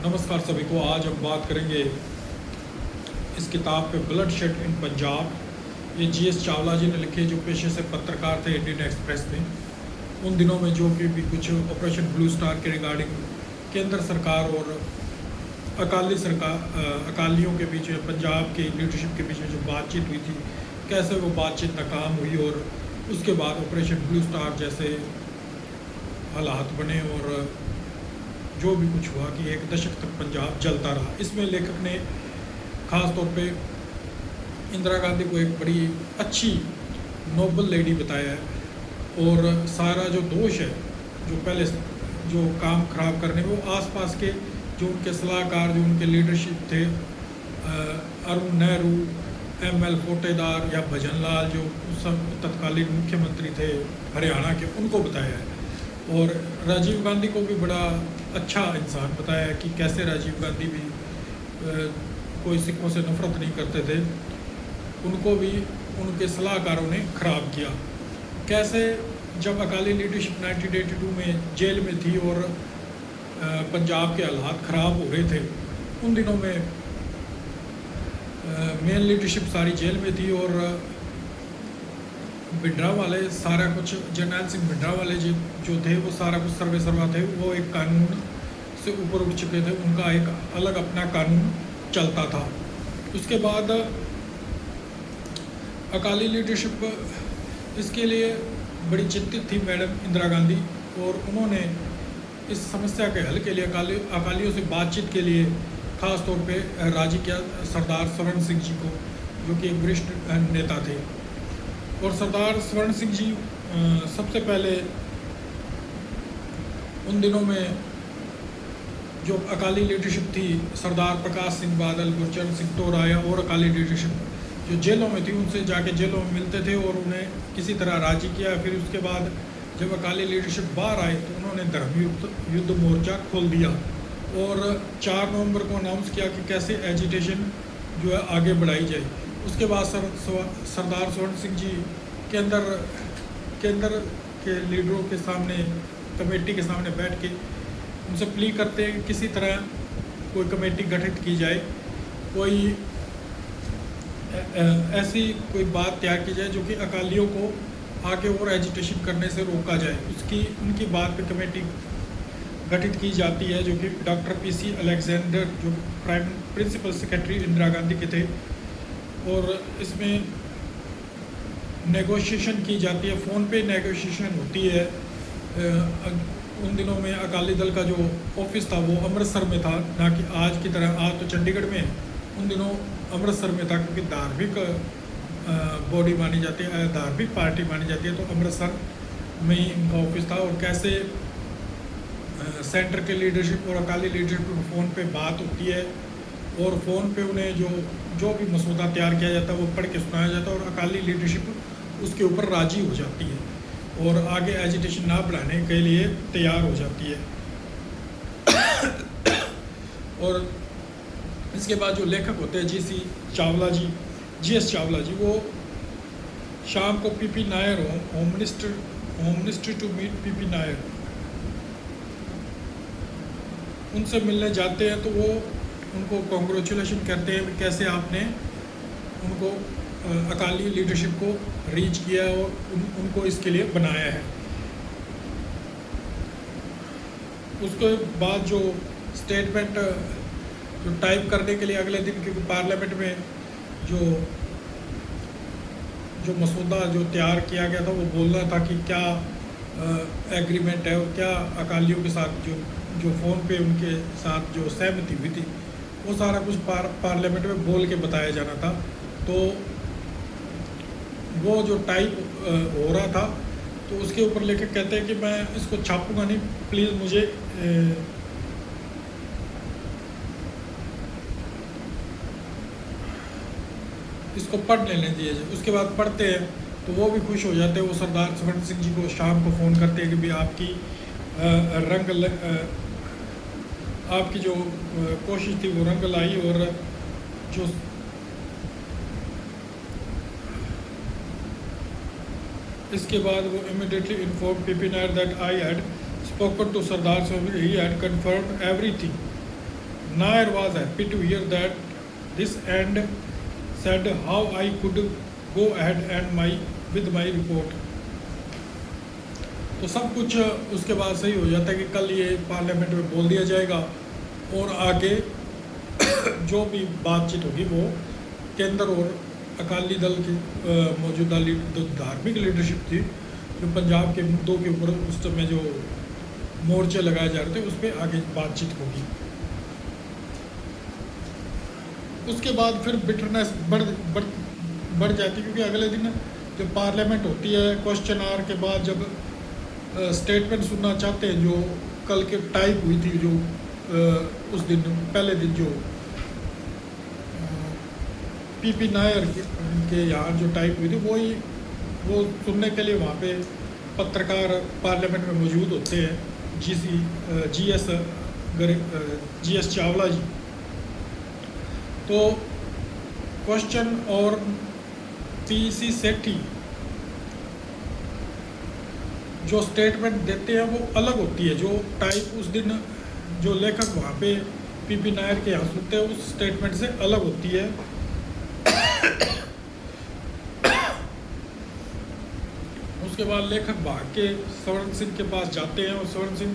नमस्कार सभी को। आज हम बात करेंगे इस किताब पे ब्लड शेड इन पंजाब। ये जीएस चावला जी ने लिखे, जो पेशे से पत्रकार थे इंडियन एक्सप्रेस में। उन दिनों में जो कि भी कुछ ऑपरेशन ब्लू स्टार के रिगार्डिंग केंद्र सरकार और अकालियों के बीच में, पंजाब की लीडरशिप के बीच में जो बातचीत हुई थी, कैसे वो बातचीत नाकाम हुई और उसके बाद ऑपरेशन ब्लू स्टार जैसे हालात बने और जो भी कुछ हुआ कि एक दशक तक पंजाब जलता रहा। इसमें लेखक ने ख़ास तौर पे इंदिरा गांधी को एक बड़ी अच्छी नोबल लेडी बताया है और सारा जो दोष है, जो पहले जो काम खराब करने, वो आसपास के जो उनके सलाहकार, जो उनके लीडरशिप थे, अरुण नेहरू, एमएल फोटेदार या भजन लाल, जो सब तत्कालीन मुख्यमंत्री थे हरियाणा के, उनको बताया है। और राजीव गांधी को भी बड़ा अच्छा इंसान बताया है कि कैसे राजीव गांधी भी कोई सिखों से नफरत नहीं करते थे, उनको भी उनके सलाहकारों ने ख़राब किया। कैसे जब अकाली लीडरशिप 1982 में जेल में थी और पंजाब के हालात ख़राब हो रहे थे, उन दिनों में मेन लीडरशिप सारी जेल में थी और भिंडरा वाले सारा कुछ, जरनैल सिंह भिंडरा वाले जो थे, वो सारा कुछ सर्वे सर्वा थे, वो एक कानून से ऊपर उठ चुके थे, उनका एक अलग अपना कानून चलता था। उसके बाद अकाली लीडरशिप इसके लिए बड़ी चिंतित थी, मैडम इंदिरा गांधी, और उन्होंने इस समस्या के हल के लिए अकालियों से बातचीत के लिए ख़ास तौर पे राजी किया सरदार स्वर्ण सिंह जी को, जो कि एक वरिष्ठ नेता थे। और सरदार स्वर्ण सिंह जी सबसे पहले उन दिनों में जो अकाली लीडरशिप थी, सरदार प्रकाश सिंह बादल, गुरचरण सिंह टोराया और अकाली लीडरशिप जो जेलों में थी, उनसे जाके जेलों में मिलते थे और उन्हें किसी तरह राजी किया। फिर उसके बाद जब अकाली लीडरशिप बाहर आए तो उन्होंने धर्म युद्ध मोर्चा खोल दिया और 4 नवंबर को अनाउंस किया कि कैसे एजिटेशन जो है आगे बढ़ाई जाए। उसके बाद सरदार स्वर्ण सिंह जी केंद्र के लीडरों के सामने, कमेटी के सामने बैठ के उनसे प्ली करते हैं कि किसी तरह कोई कमेटी गठित की जाए, कोई ऐसी कोई बात तैयार की जाए जो कि अकालियों को आगे और एजिटेशन करने से रोका जाए। उनकी बात पे कमेटी गठित की जाती है, जो कि डॉक्टर पीसी अलेक्जेंडर, जो प्रिंसिपल सेक्रेटरी इंदिरा गांधी के थे, और इसमें नेगोशिएशन की जाती है, फ़ोन पे नेगोशिएशन होती है। उन दिनों में अकाली दल का जो ऑफिस था वो अमृतसर में था, ना कि आज की तरह। आज तो चंडीगढ़ में है, उन दिनों अमृतसर में था, क्योंकि धार्मिक बॉडी मानी जाती है, धार्मिक पार्टी मानी जाती है, तो अमृतसर में ही उनका ऑफिस था। और कैसे सेंटर के लीडरशिप और अकाली लीडरशिप को फ़ोन पे बात होती है और फ़ोन पे उन्हें जो भी मसौदा तैयार किया जाता है वो पढ़ के सुनाया जाता है और अकाली लीडरशिप उसके ऊपर राजी हो जाती है और आगे एजिटेशन ना बढ़ाने के लिए तैयार हो जाती है। और इसके बाद जो लेखक होते हैं जीएस चावला जी, वो शाम को PP Nair home minister to meet PP Nair, उनसे मिलने जाते हैं तो वो उनको कॉन्ग्रेचुलेशन करते हैं कैसे आपने उनको अकाली लीडरशिप को रीच किया और उनको इसके लिए बनाया है। उसके बाद जो स्टेटमेंट जो टाइप करने के लिए अगले दिन, क्योंकि पार्लियामेंट में जो मसौदा जो तैयार किया गया था वो बोलना था कि क्या एग्रीमेंट है और क्या अकालियों के साथ जो फ़ोन पे उनके साथ जो सहमति हुई थी, वो सारा कुछ पार्लियामेंट में बोल के बताया जाना था। तो वो जो टाइप हो रहा था, तो उसके ऊपर लेकर कहते हैं कि मैं इसको छापूंगा नहीं, प्लीज़ मुझे इसको पढ़ लेने दीजिए। उसके बाद पढ़ते हैं तो वो भी खुश हो जाते हैं। वो सरदार स्वर्ण सिंह जी को शाम को फ़ोन करते हैं कि भाई आपकी जो कोशिश थी वो रंग लाई, और जो इसके बाद वो immediately inform PP Nair that I had spoken to Sardar Sahib, he had confirmed everything Nair was happy to hear that this and said how I could go ahead and with my report. तो सब कुछ उसके बाद सही हो जाता है कि कल ये पार्लियामेंट में बोल दिया जाएगा और आगे जो भी बातचीत होगी वो केंद्र और अकाली दल की मौजूदा धार्मिक लीडरशिप थी जो पंजाब के मुद्दों के ऊपर उस समय जो मोर्चे लगाए जा रहे थे उस पर आगे बातचीत होगी। उसके बाद फिर बिटरनेस बढ़ जाती है क्योंकि अगले दिन जब पार्लियामेंट होती है क्वेश्चन आवर के बाद जब स्टेटमेंट सुनना चाहते हैं जो कल के टाइप हुई थी जो उस दिन पहले दिन जो पीपी नायर के यहाँ जो टाइप हुई थी वो सुनने के लिए वहाँ पे पत्रकार पार्लियामेंट में मौजूद होते हैं जीएस चावला जी। तो क्वेश्चन और पीसी सेठी जो स्टेटमेंट देते हैं वो अलग होती है। जो टाइप उस दिन जो लेखक वहाँ पे पीपी नायर के यहाँ सुनते हैं उस स्टेटमेंट से अलग होती है। उसके बाद लेखक भाग के स्वर्ण सिंह के पास जाते हैं और स्वर्ण सिंह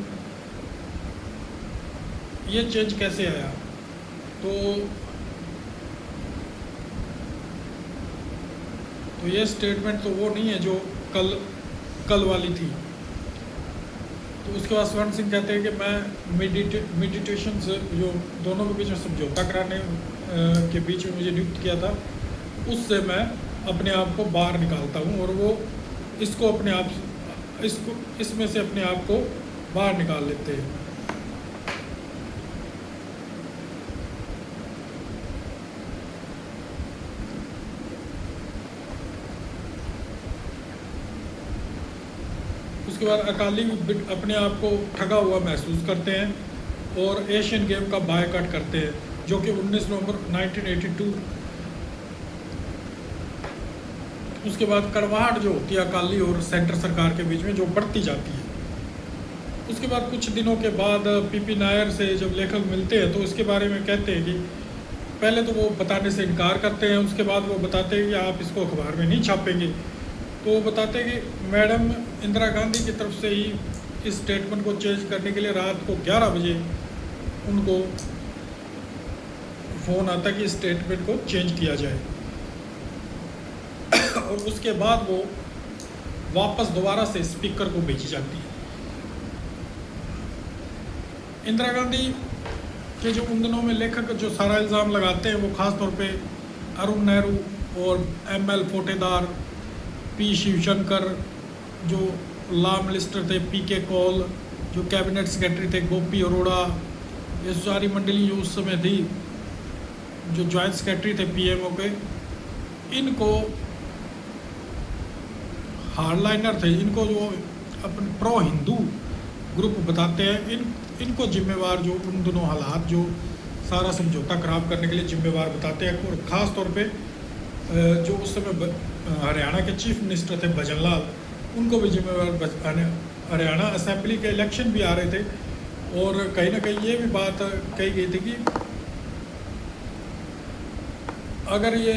ये चेंज कैसे आया तो ये स्टेटमेंट तो वो नहीं है जो कल वाली थी। तो उसके बाद स्वर्ण सिंह कहते हैं कि मैं मेडिटेशन से जो दोनों के बीच में समझौता कराने के बीच में मुझे नियुक्त किया था उससे मैं अपने आप को बाहर निकालता हूँ और वो इसमें से अपने आप को बाहर निकाल लेते हैं। उसके बाद अकाली अपने आप को ठगा हुआ महसूस करते हैं और एशियन गेम का बायकॉट करते हैं जो कि 19 नवंबर 1982। उसके बाद कड़वाहट जो होती है अकाली और सेंटर सरकार के बीच में जो बढ़ती जाती है। उसके बाद कुछ दिनों के बाद पीपी नायर से जब लेखक मिलते हैं तो इसके बारे में कहते हैं कि पहले तो वो बताने से इनकार करते हैं, उसके बाद वो बताते हैं कि आप इसको अखबार में नहीं छापेंगे। तो वो बताते हैं कि मैडम इंदिरा गांधी की तरफ से ही इस स्टेटमेंट को चेंज करने के लिए रात को 11 बजे उनको फ़ोन आता है कि इस स्टेटमेंट को चेंज किया जाए और उसके बाद वो वापस दोबारा से स्पीकर को भेजी जाती है। इंदिरा गांधी के जो उन दिनों में लेखक जो सारा इल्ज़ाम लगाते हैं वो ख़ास तौर पे अरुण नेहरू और एमएल फोटेदार, पी शिवशंकर जो लॉ मिनिस्टर थे, पीके कौल जो कैबिनेट सेक्रेटरी थे, गोपी अरोड़ा, ये सारी मंडली जो उस समय थी जो जॉइंट सेक्रेटरी थे पीएमओ के, इनको हार्डलाइनर थे, इनको जो अपने प्रो हिंदू ग्रुप बताते हैं, इनको जिम्मेवार जो उन दोनों हालात जो सारा समझौता खराब करने के लिए जिम्मेवार बताते हैं। और ख़ास तौर पे जो उस समय हरियाणा के चीफ मिनिस्टर थे भजन लाल, उनको भी जिम्मेवार, हरियाणा असेंबली के इलेक्शन भी आ रहे थे और कहीं ना कहीं ये भी बात कही गई थी कि अगर ये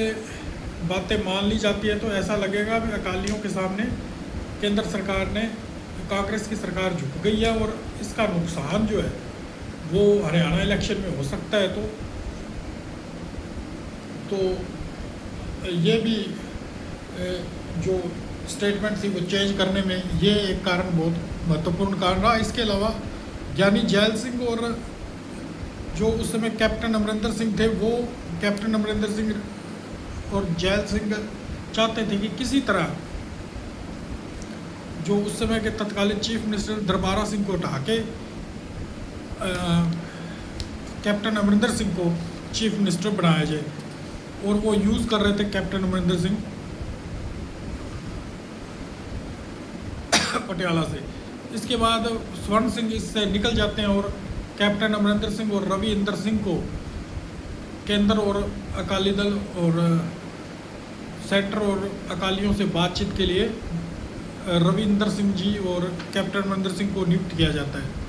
बातें मान ली जाती है तो ऐसा लगेगा कि अकालियों के सामने केंद्र सरकार ने, कांग्रेस की सरकार झुक गई है और इसका नुकसान जो है वो हरियाणा इलेक्शन में हो सकता है। तो ये भी जो स्टेटमेंट थी वो चेंज करने में ये एक कारण, बहुत महत्वपूर्ण कारण रहा। इसके अलावा ज्ञानी जैल सिंह और जो उस समय कैप्टन अमरिंदर सिंह थे, वो कैप्टन अमरिंदर सिंह और जैल सिंह चाहते थे कि किसी तरह जो उस समय के तत्कालीन चीफ मिनिस्टर दरबारा सिंह को उठा के कैप्टन अमरिंदर सिंह को चीफ मिनिस्टर बनाया जाए और वो यूज़ कर रहे थे कैप्टन अमरिंदर सिंह पटियाला से। इसके बाद स्वर्ण सिंह इससे निकल जाते हैं और कैप्टन अमरिंदर सिंह और रवि इंदर सिंह को केंद्र और अकाली दल और सेंटर और अकालियों से बातचीत के लिए रविंदर सिंह जी और कैप्टन अमरिंदर सिंह को नियुक्त किया जाता है।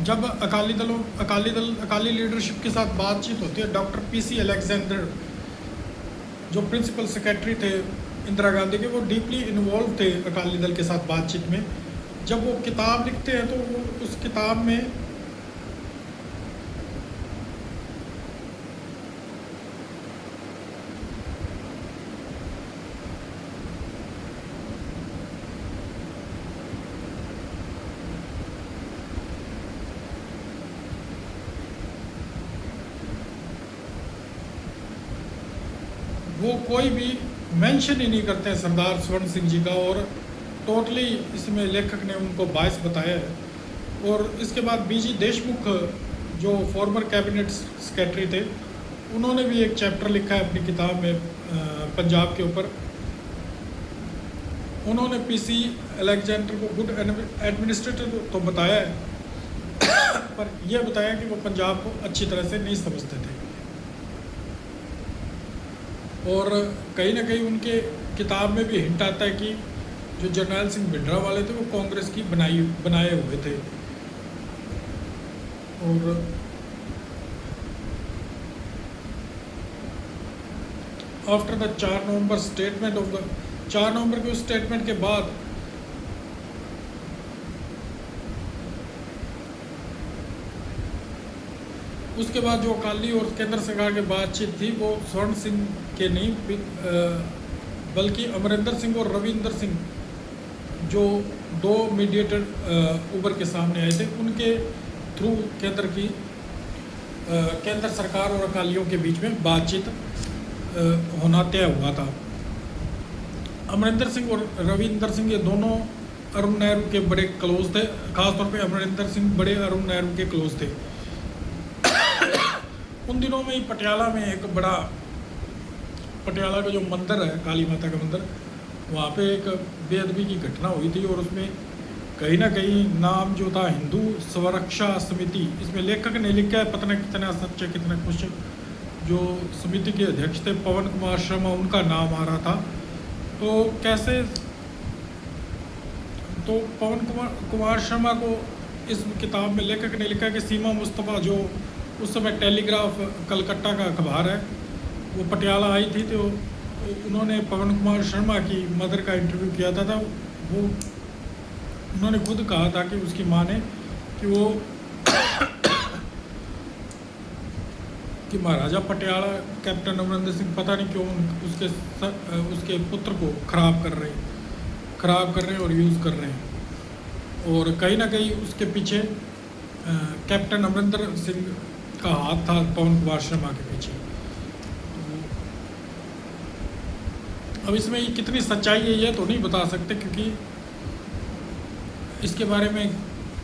जब अकाली लीडरशिप के साथ बातचीत होती है, डॉक्टर पीसी अलेक्जेंडर जो प्रिंसिपल सेक्रेटरी थे इंदिरा गांधी के, वो डीपली इन्वॉल्व थे अकाली दल के साथ बातचीत में। जब वो किताब लिखते हैं तो वो उस किताब में वो कोई भी मेंशन ही नहीं करते हैं सरदार स्वर्ण सिंह जी का, और टोटली इसमें लेखक ने उनको बायस बताया है। और इसके बाद बीजी देशमुख जो फॉर्मर कैबिनेट सेक्रेटरी थे, उन्होंने भी एक चैप्टर लिखा है अपनी किताब में पंजाब के ऊपर। उन्होंने पीसी अलेक्जेंडर को गुड एडमिनिस्ट्रेटर तो बताया है पर यह बताया कि वो पंजाब को अच्छी तरह से नहीं समझते थे। और कहीं ना कहीं उनके किताब में भी हिंट आता है कि जो जर्नैल सिंह भिंडरावाले थे वो कांग्रेस की बनाए हुए थे। और after the 4 November statement of the 4 नवंबर के उस स्टेटमेंट के बाद उसके बाद जो अकाली और केंद्र सरकार की बातचीत थी वो स्वर्ण सिंह के नहीं बल्कि अमरिंदर सिंह और रविंदर सिंह जो 2 मीडिएटर उभर के सामने आए थे, उनके थ्रू केंद्र सरकार और अकालियों के बीच में बातचीत होना तय हुआ था। अमरिंदर सिंह और रविंदर सिंह ये दोनों अरुण नेहरू के बड़े क्लोज थे, खासतौर पे अमरिंदर सिंह बड़े अरुण नेहरू के क्लोज थे। उन दिनों में ही पटियाला में एक बड़ा, पटियाला का जो मंदिर है काली माता का मंदिर, वहाँ पे एक बेअदबी की घटना हुई थी और उसमें कहीं ना कहीं नाम जो था हिंदू स्वरक्षा समिति, इसमें लेखक ने लिखा है, पता नहीं कितना सच है कितना कुछ, जो समिति के अध्यक्ष थे पवन कुमार शर्मा, उनका नाम आ रहा था। तो कैसे, तो पवन कुमार शर्मा को इस किताब में लेखक ने लिखा कि सीमा मुस्तफ़ा जो उस समय टेलीग्राफ कलकत्ता का अखबार है, वो पटियाला आई थी, तो उन्होंने पवन कुमार शर्मा की मदर का इंटरव्यू किया था वो उन्होंने खुद कहा था कि उसकी माँ ने कि वो कि महाराजा पटियाला कैप्टन अमरिंदर सिंह पता नहीं क्यों उसके पुत्र को ख़राब कर रहे हैं और यूज़ कर रहे हैं। और कहीं ना कहीं उसके पीछे कैप्टन अमरिंदर सिंह का हाथ था, पवन कुमार शर्मा के पीछे। अब इसमें कितनी सच्चाई है ये तो नहीं बता सकते, क्योंकि इसके बारे में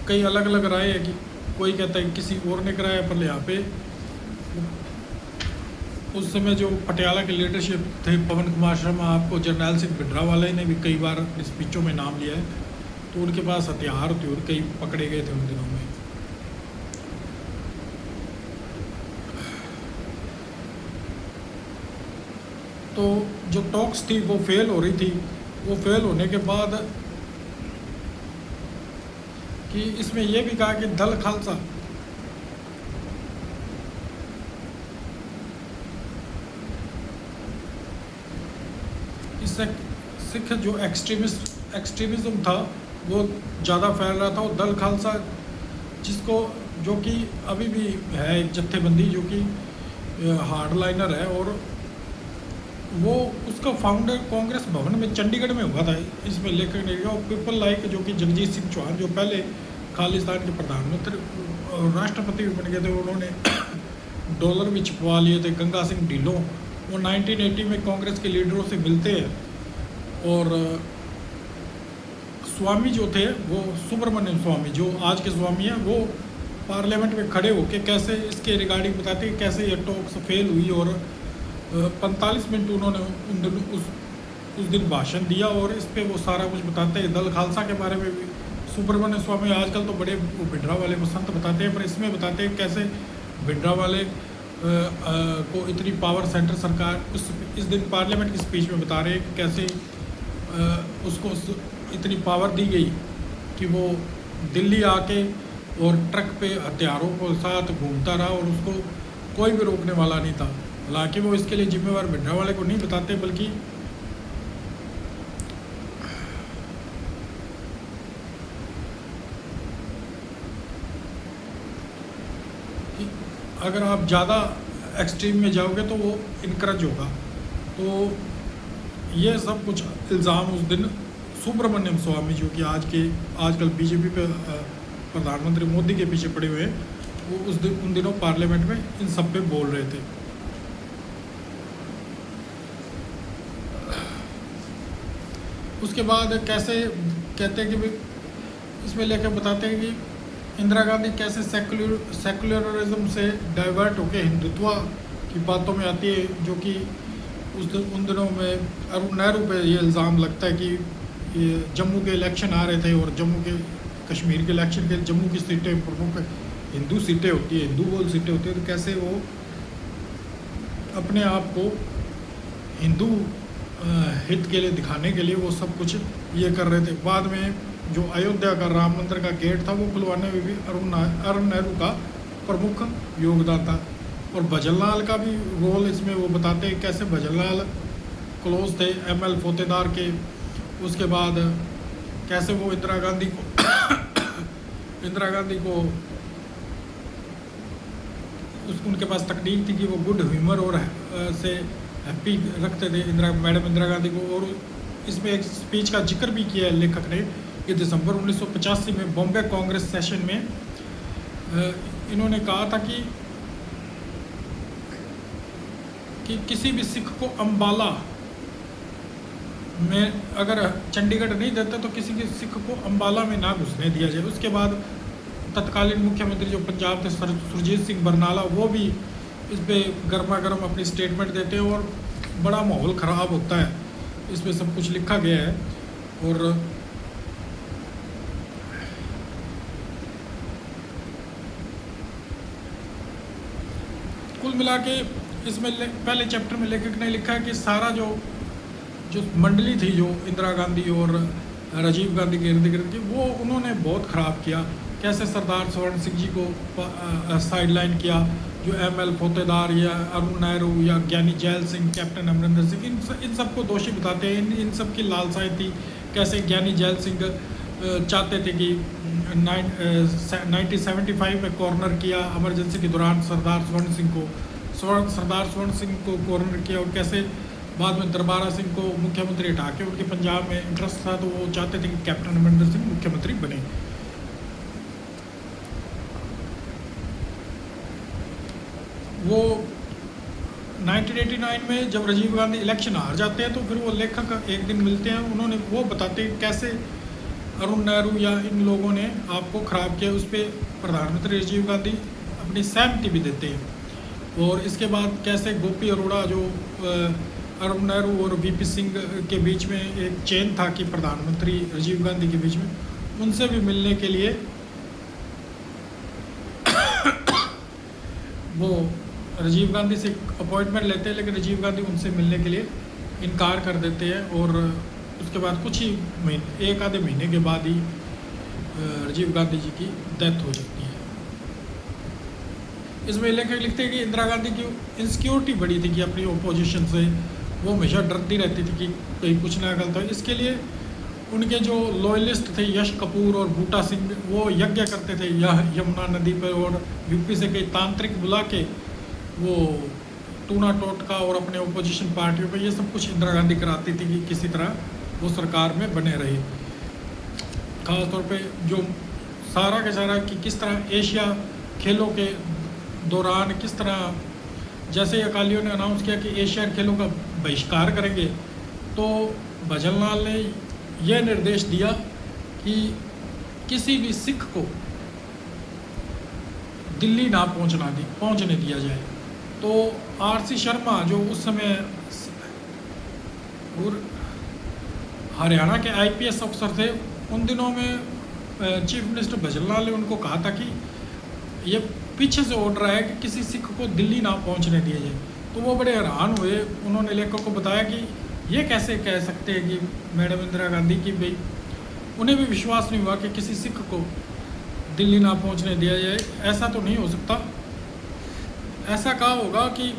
कई अलग अलग राय है कि कोई कहता है किसी और ने कराया, पर यहाँ पे उस समय जो पटियाला के लीडरशिप थे पवन कुमार शर्मा, आपको जर्नैल सिंह भिंडरावाले ने भी कई बार स्पीचों में नाम लिया है, तो उनके पास हथियार थे और कई पकड़े गए थे उन दिनों में। तो जो टॉक्स थी वो फेल हो रही थी। वो फेल होने के बाद कि इसमें यह भी कहा कि दल खालसा इससे सिख जो एक्सट्रीमिज्म था वो ज़्यादा फैल रहा था। और दल खालसा जिसको जो कि अभी भी है एक जत्थेबंदी जो कि हार्ड लाइनर है, और वो उसका फाउंडर कांग्रेस भवन में चंडीगढ़ में हुआ था। इसमें लेखक ने लिखा, और पीपल लाइक जो कि जगजीत सिंह चौहान जो पहले खालिस्तान के प्रधानमंत्री और राष्ट्रपति भी बन गए थे, उन्होंने डॉलर भी छिपवा लिए थे। गंगा सिंह ढिल्लों वो 1980 में कांग्रेस के लीडरों से मिलते हैं, और स्वामी जो थे वो सुब्रमण्यम स्वामी जो आज के स्वामी हैं, वो पार्लियामेंट में खड़े होकर कैसे इसके रिगार्डिंग बताते हैं कैसे ये टॉक्स फेल हुई, और 45 मिनट उन्होंने उस दिन भाषण दिया, और इस पे वो सारा कुछ बताते हैं। दल खालसा के बारे में भी सुब्रमण्य स्वामी आजकल तो बड़े भिंडरावाले को संत बताते हैं, पर इसमें बताते हैं कैसे भिंडरावाले को इतनी पावर सेंटर सरकार इस दिन पार्लियामेंट की स्पीच में बता रहे हैं कि कैसे उसको इतनी पावर दी गई कि वो दिल्ली आके और ट्रक पे हथियारों के साथ घूमता रहा और उसको कोई भी रोकने वाला नहीं था। हालांकि वो इसके लिए जिम्मेवार भिंडरांवाले को नहीं बताते, बल्कि अगर आप ज़्यादा एक्सट्रीम में जाओगे तो वो इनकरेज होगा। तो ये सब कुछ इल्ज़ाम उस दिन सुब्रमण्यम स्वामी, जो कि आजकल बीजेपी पे प्रधानमंत्री मोदी के पीछे पड़े हुए हैं, वो उन दिनों पार्लियामेंट में इन सब पे बोल रहे थे। उसके बाद कैसे कहते हैं कि भाई, इसमें लेकर बताते हैं कि इंदिरा गांधी कैसे सेकुलरिज्म से डाइवर्ट होकर हिंदुत्व की बातों में आती है, जो कि उन दिनों में अरुण नेहरू पे ये इल्ज़ाम लगता है कि ये जम्मू के इलेक्शन आ रहे थे और कश्मीर के इलेक्शन के जम्मू की सीटें प्रमुख हिंदू सीटें होती है, हिंदू बोल सीटें होती है, तो कैसे वो अपने आप को हिंदू हित के लिए दिखाने के लिए वो सब कुछ ये कर रहे थे। बाद में जो अयोध्या का राम मंदिर का गेट था वो खुलवाने में भी अरुण नेहरू का प्रमुख योगदान था। और भजनलाल का भी रोल इसमें वो बताते हैं कैसे भजनलाल क्लोज थे ML फोतेदार के। उसके बाद कैसे वो इंदिरा गांधी को उनके पास तकनीक थी कि वो गुड ह्यूमर और से हैप्पी रखते थे मैडम इंदिरा गांधी को। और इसमें एक स्पीच का जिक्र भी किया है लेखक ने कि दिसंबर 1985 में बॉम्बे कांग्रेस सेशन में इन्होंने कहा था कि किसी भी सिख को अम्बाला में अगर चंडीगढ़ नहीं देते तो किसी के सिख को अम्बाला में ना घुसने दिया जाए। उसके बाद तत्कालीन मुख्यमंत्री जो पंजाब थे सुरजीत सिंह बरनाला, वो भी इस पर गर्मा गर्म अपनी स्टेटमेंट देते हैं और बड़ा माहौल ख़राब होता है। इस पर सब कुछ लिखा गया है। और कुल मिला के इसमें पहले चैप्टर में लेखक ने लिखा है कि सारा जो मंडली थी जो इंदिरा गांधी और राजीव गांधी के इर्द गिर्द की, वो उन्होंने बहुत ख़राब किया। कैसे सरदार स्वर्ण सिंह जी को साइडलाइन किया, जो ML फोतेदार या अरुण नेहरू या ज्ञानी जैल सिंह, कैप्टन अमरिंदर सिंह, इन सबको दोषी बताते हैं। इन सब की लालसाएँ थी। कैसे ज्ञानी जैल सिंह चाहते थे कि 1975 में कॉर्नर किया इमरजेंसी के दौरान सरदार स्वर्ण सिंह को कॉर्नर किया। और कैसे बाद में दरबारा सिंह को मुख्यमंत्री हटा के उनके पंजाब में इंटरेस्ट था तो वो चाहते थे कि कैप्टन अमरिंदर सिंह मुख्यमंत्री बने। वो 1989 में जब राजीव गांधी इलेक्शन हार जाते हैं तो फिर वो लेखक एक दिन मिलते हैं, उन्होंने वो बताते हैं कैसे अरुण नेहरू या इन लोगों ने आपको ख़राब किया। उस पर प्रधानमंत्री राजीव गांधी अपनी सहमति भी देते हैं। और इसके बाद कैसे गोपी अरोड़ा, जो अरुण नेहरू और VP सिंह के बीच में एक चेन था कि प्रधानमंत्री राजीव गांधी के बीच में, उनसे भी मिलने के लिए वो राजीव गांधी से अपॉइंटमेंट लेते हैं, लेकिन राजीव गांधी उनसे मिलने के लिए इनकार कर देते हैं। और उसके बाद कुछ ही महीने, एक आधे महीने के बाद ही राजीव गांधी जी की डेथ हो जाती है। इसमें लेखक लिखते हैं कि इंदिरा गांधी की इनसिक्योरिटी बड़ी थी कि अपनी ओपोजिशन से वो हमेशा डरती रहती थी कि कहीं कुछ ना गलत हो। इसके लिए उनके जो लॉयलिस्ट थे यश कपूर और बूटा सिंह, वो यज्ञ करते थे यमुना नदी पर। और यूपी से कई तांत्रिक बुला के वो टूना टोटका और अपने ओपोजिशन पार्टियों पे ये सब कुछ इंदिरा गांधी कराती थी कि किसी तरह वो सरकार में बने रहे। ख़ासतौर पे जो सारा का सारा कि किस तरह एशिया खेलों के दौरान किस तरह, जैसे अकालियों ने अनाउंस किया कि एशियन खेलों का बहिष्कार करेंगे, तो भजनलाल ने यह निर्देश दिया कि किसी भी सिख को दिल्ली ना पहुंचने दिया जाए। तो RC शर्मा जो उस समय हरियाणा के IPS अफसर थे, उन दिनों में चीफ मिनिस्टर भजनलाल ने उनको कहा था कि ये पीछे से ऑर्डर आया कि किसी सिख को दिल्ली ना पहुंचने दिया जाए। तो वो बड़े हैरान हुए। उन्होंने लेखक को बताया कि ये कैसे कह सकते हैं कि मैडम इंदिरा गांधी की भाई, उन्हें भी विश्वास नहीं हुआ कि किसी सिख को दिल्ली ना पहुंचने दिया जाए, ऐसा तो नहीं हो सकता। ऐसा कहा होगा कि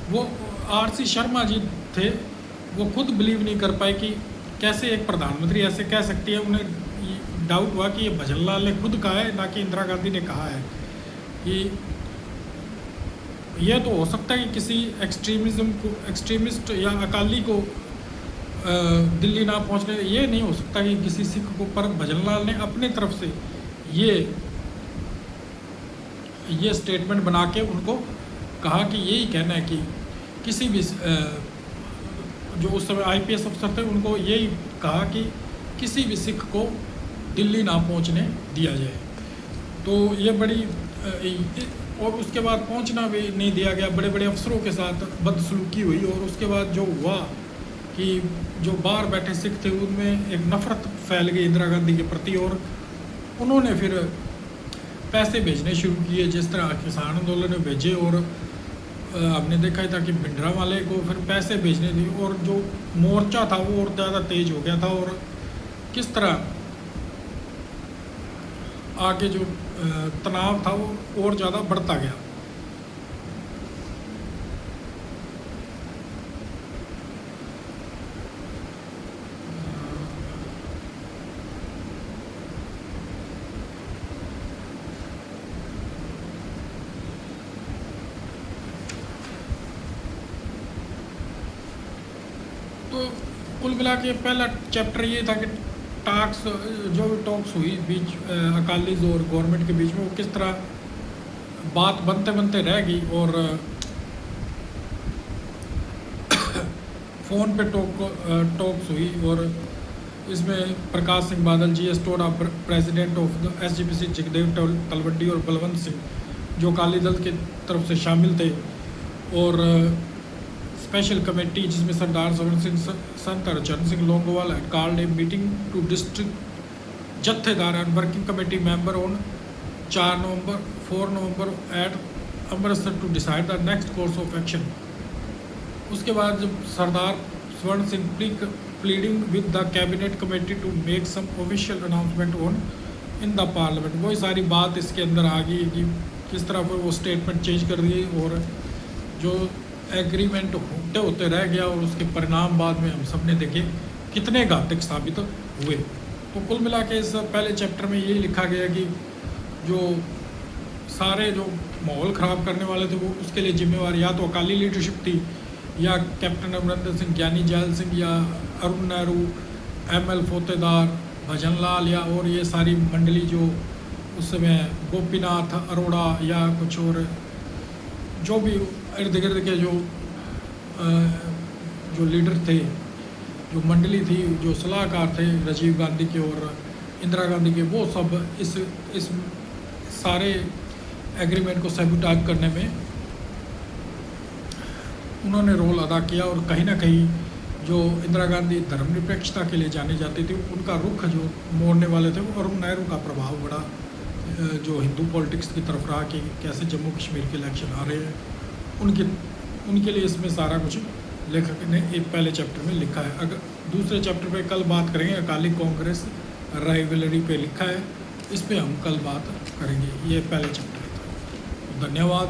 वो आरसी शर्मा जी थे, वो खुद बिलीव नहीं कर पाए कि कैसे एक प्रधानमंत्री ऐसे कह सकती है। उन्हें डाउट हुआ कि ये भजनलाल ने खुद कहा है, ना कि इंदिरा गांधी ने कहा है। कि यह तो हो सकता है कि किसी एक्सट्रीमिस्ट या अकाली को दिल्ली ना पहुंचने, ये नहीं हो सकता कि किसी सिख को। पर भजनलाल ने अपने तरफ से ये स्टेटमेंट बना के उनको कहा कि यही कहना है कि किसी भी जो उस समय आईपीएस अफसर थे, उनको यही कहा कि किसी भी सिख को दिल्ली ना पहुंचने दिया जाए। तो ये बड़ी और उसके बाद पहुंचना भी नहीं दिया गया, बड़े बड़े अफसरों के साथ बदसलूकी हुई। और उसके बाद जो हुआ कि जो बाहर बैठे सिख थे उनमें एक नफ़रत फैल गई इंदिरा गांधी के प्रति, और उन्होंने फिर पैसे भेजने शुरू किए, जिस तरह किसान आंदोलन ने भेजे। और हमने देखा ही था कि भिंडरावाले को फिर पैसे भेजने थे, और जो मोर्चा था वो और ज़्यादा तेज हो गया था। और किस तरह आगे जो तनाव था वो और ज़्यादा बढ़ता गया। तो कुल मिला के पहला चैप्टर ये था कि टॉक्स जो भी टॉक्स हुई बीच अकालीज और गवर्नमेंट के बीच में, वो किस तरह बात बनते बनते रह गई। और फ़ोन पे टॉक्स हुई, और इसमें Prakash Singh Badal, GS Toda, president of the SGPC Jagdev Talwandi, और बलवंत सिंह जो अकाली दल की तरफ से शामिल थे। और स्पेशल कमेटी जिसमें सरदार Swaran Singh, Sant Harcharan Singh Longowal had called a meeting to district jathedar and working committee member on 4 November 4 November at Amritsar to decide the next course of action. उसके बाद जब Sardar Swaran Singh pleading with the cabinet committee to make some official announcement on in the parliament, वही सारी बात इसके अंदर आ गई कि किस तरह पर वो स्टेटमेंट चेंज कर दी, और जो एग्रीमेंट होते होते रह गया, और उसके परिणाम बाद में हम सब ने देखे कितने घातक साबित हुए। तो कुल मिला के इस पहले चैप्टर में यही लिखा गया कि जो सारे जो माहौल ख़राब करने वाले थे वो उसके लिए जिम्मेवार या तो अकाली लीडरशिप थी, या कैप्टन अमरिंदर सिंह, ज्ञानी जैल सिंह, या अरुण नेहरू, ML फोतेदार, भजनलाल, या और ये सारी मंडली जो उस समय गोपीनाथ अरोड़ा या कुछ और जो भी इर्द गिर्द के जो लीडर थे, जो मंडली थी, जो सलाहकार थे राजीव गांधी के और इंदिरा गांधी के, वो सब इस सारे एग्रीमेंट को सैबोटेज करने में उन्होंने रोल अदा किया। और कहीं ना कहीं जो इंदिरा गांधी धर्मनिरपेक्षता के लिए जाने जाती थी, उनका रुख जो मोड़ने वाले थे वो अरुण नेहरू का प्रभाव बड़ा जो हिंदू पॉलिटिक्स की तरफ रहा कि कैसे जम्मू कश्मीर के इलेक्शन आ रहे हैं, उनके लिए इसमें सारा कुछ लेखक ने एक पहले चैप्टर में लिखा है। अगर दूसरे चैप्टर पे कल बात करेंगे, अकाली कांग्रेस राइवलरी पे लिखा है, इस पे हम कल बात करेंगे। ये पहले चैप्टर था। धन्यवाद।